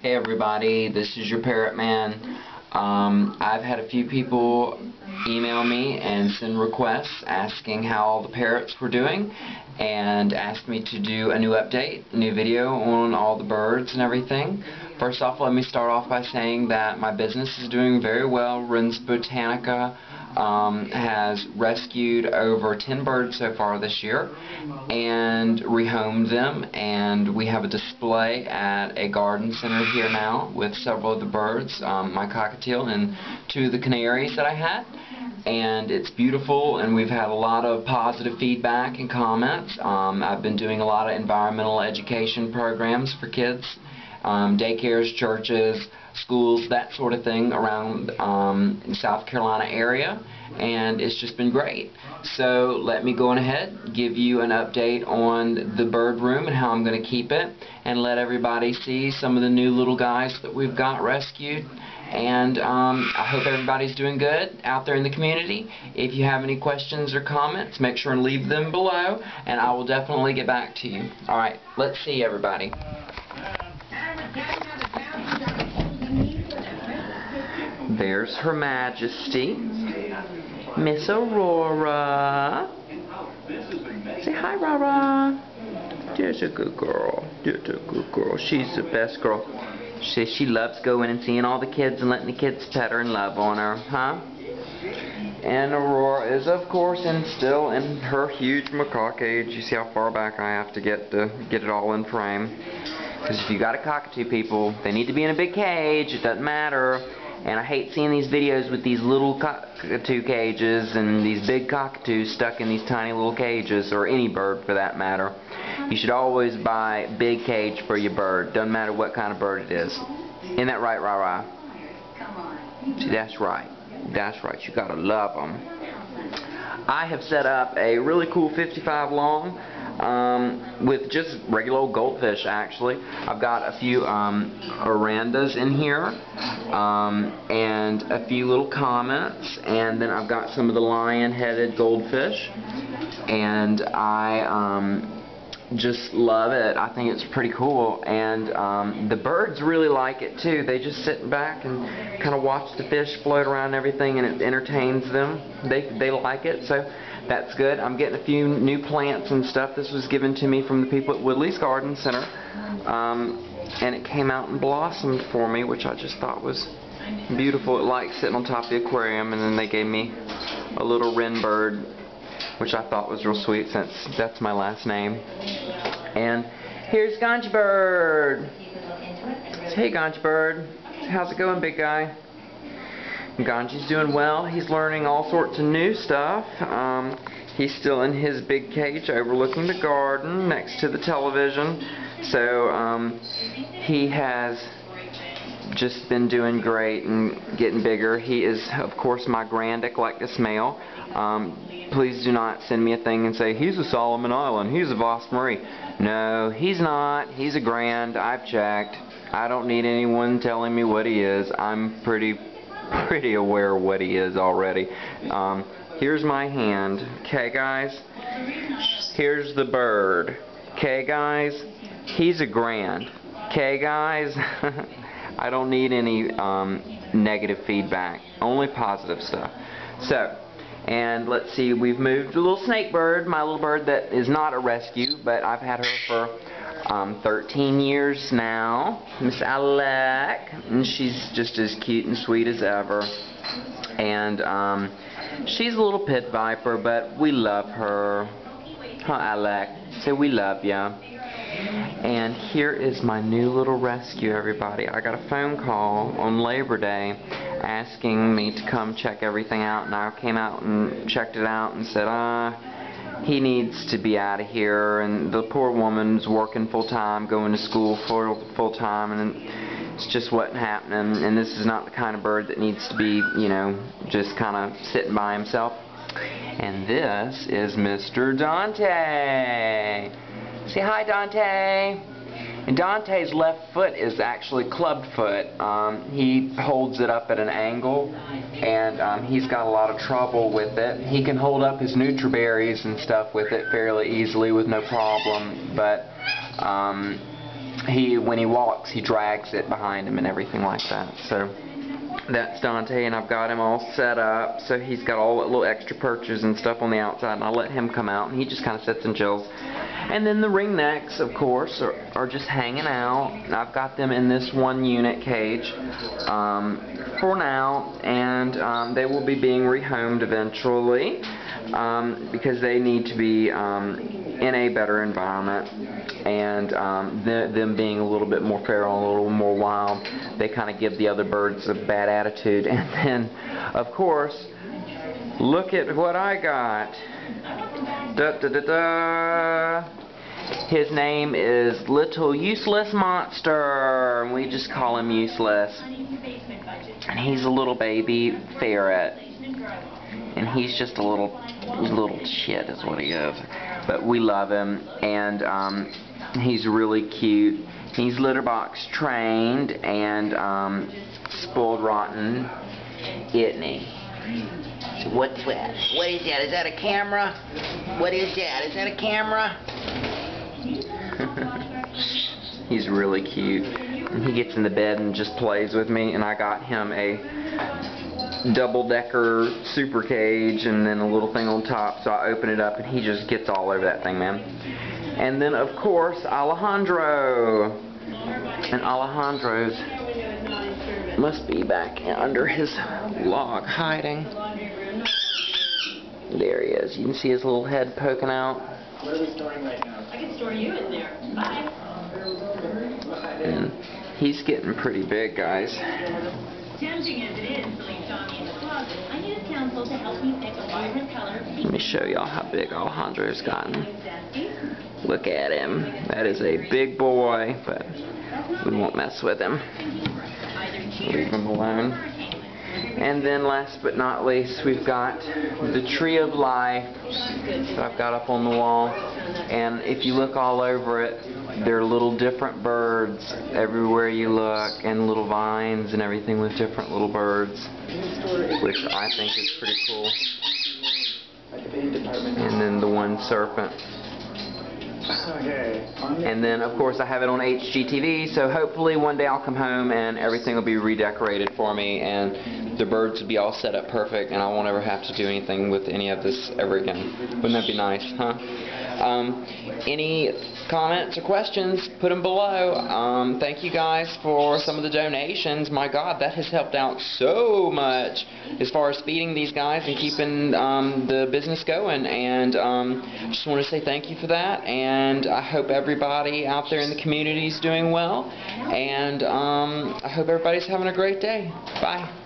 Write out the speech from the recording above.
Hey everybody, this is your Parrot Man. I've had a few people email me and send requests asking how all the parrots were doing and asked me to do a new update, a new video on all the birds and everything. First off, let me start off by saying that my business is doing very well. Wrens Botanica has rescued over 10 birds so far this year and rehomed them, and we have a display at a garden center here now with several of the birds, my cockatiel and two of the canaries that I had, and it's beautiful, and we've had a lot of positive feedback and comments. I've been doing a lot of environmental education programs for kids, daycares, churches, schools, that sort of thing around the South Carolina area, and it's just been great. So let me go on ahead, give you an update on the bird room and how I'm going to keep it, and let everybody see some of the new little guys that we've got rescued. And I hope everybody's doing good out there in the community. If you have any questions or comments, make sure and leave them below, and I will definitely get back to you. Alright, let's see everybody. There's Her Majesty, Miss Aurora. Say hi, Rara. There's a good girl. There's a good girl. She's the best girl. She loves going and seeing all the kids and letting the kids pet her and love on her, huh? And Aurora is, of course, still in her huge macaw cage. You see how far back I have to get it all in frame. Because if you got a cockatoo, people, they need to be in a big cage. It doesn't matter. And I hate seeing these videos with these little cockatoo cages and these big cockatoos stuck in these tiny little cages, or any bird for that matter. You should always buy a big cage for your bird. Doesn't matter what kind of bird it is. Isn't that right, Rara? See, that's right. That's right. You gotta love them. I have set up a really cool 55 long with just regular old goldfish, actually. I've got a few orandas in here and a few little comets, and then I've got some of the lion-headed goldfish, and I just love it. I think it's pretty cool, and the birds really like it too. They just sit back and kind of watch the fish float around and everything, and it entertains them. They like it, so that's good. I'm getting a few new plants and stuff. This was given to me from the people at Woodley's Garden Center, and it came out and blossomed for me, which I just thought was beautiful. It likes sitting on top of the aquarium, and then they gave me a little wren bird, which I thought was real sweet since that's my last name. And here's Ganji Bird. Hey Ganji Bird, how's it going, big guy? Ganji's doing well. He's learning all sorts of new stuff. He's still in his big cage overlooking the garden next to the television. So he has just been doing great and getting bigger. He is, of course, my grand eclectus male. Please do not send me a thing and say, he's a Solomon Island, he's a Voss Marie. No, he's not. He's a grand. I've checked. I don't need anyone telling me what he is. I'm pretty aware of what he is already. Here's my hand. Okay, guys? Here's the bird. Okay, guys? He's a grand. Okay, guys? I don't need any negative feedback. Only positive stuff. So, and let's see, we've moved a little snake bird, my little bird that is not a rescue, but I've had her for 13 years now, Miss Alec, and she's just as cute and sweet as ever. And she's a little pit viper, but we love her. Huh, Alec? Say we love ya. And here is my new little rescue, everybody. I got a phone call on Labor Day asking me to come check everything out, and I came out and checked it out and said, he needs to be out of here, and the poor woman's working full-time, going to school full-time, and it's just wasn't happening, and this is not the kind of bird that needs to be, you know, just kind of sitting by himself. And this is Mr. Dante. Say hi, Dante. And Dante's left foot is actually clubbed foot. He holds it up at an angle, and he's got a lot of trouble with it. He can hold up his Nutriberries and stuff with it fairly easily with no problem, but when he walks, he drags it behind him and everything like that. So that's Dante, and I've got him all set up. So he's got all the little extra perches and stuff on the outside, and I let him come out, and he just kind of sits and chills. And then the ringnecks, of course, are just hanging out. I've got them in this 1 unit cage for now, and they will be being rehomed eventually because they need to be in a better environment. And them being a little bit more feral, a little more wild, they kind of give the other birds a bad attitude. And then, of course, look at what I got. Da, da, da, da. His name is Little Useless Monster, and we just call him Useless. And he's a little baby ferret, and he's just a little shit is what he is. But we love him, and he's really cute. He's litter box trained and spoiled rotten, isn't he? What's that? What is that? Is that a camera? What is that? Is that a camera? He's really cute. And he gets in the bed and just plays with me, and I got him a double-decker super cage and then a little thing on top, so I open it up and he just gets all over that thing, man. And then, of course, Alejandro. And Alejandro's must be back under his log hiding. There he is. You can see his little head poking out. What are we storing right now? I can store you in there. Bye. And he's getting pretty big, guys. Tempting as it is to leave Johnny in the closet, I need a counsel to help me pick a vibrant color. Let me show y'all how big Alejandro's gotten. Look at him. That is a big boy, but we won't mess with him. Leave him alone. And then last but not least, we've got the Tree of Life that I've got up on the wall. And if you look all over it, there are little different birds everywhere you look, and little vines and everything with different little birds, which I think is pretty cool. And then the one serpent. Okay. And then, of course, I have it on HGTV, so hopefully one day I'll come home and everything will be redecorated for me, and the birds will be all set up perfect, and I won't ever have to do anything with any of this ever again. Wouldn't that be nice, huh? Any comments or questions, put them below. Thank you guys for some of the donations. My God, that has helped out so much as far as feeding these guys and keeping the business going. And just want to say thank you for that. And I hope everybody out there in the community is doing well. And I hope everybody's having a great day. Bye.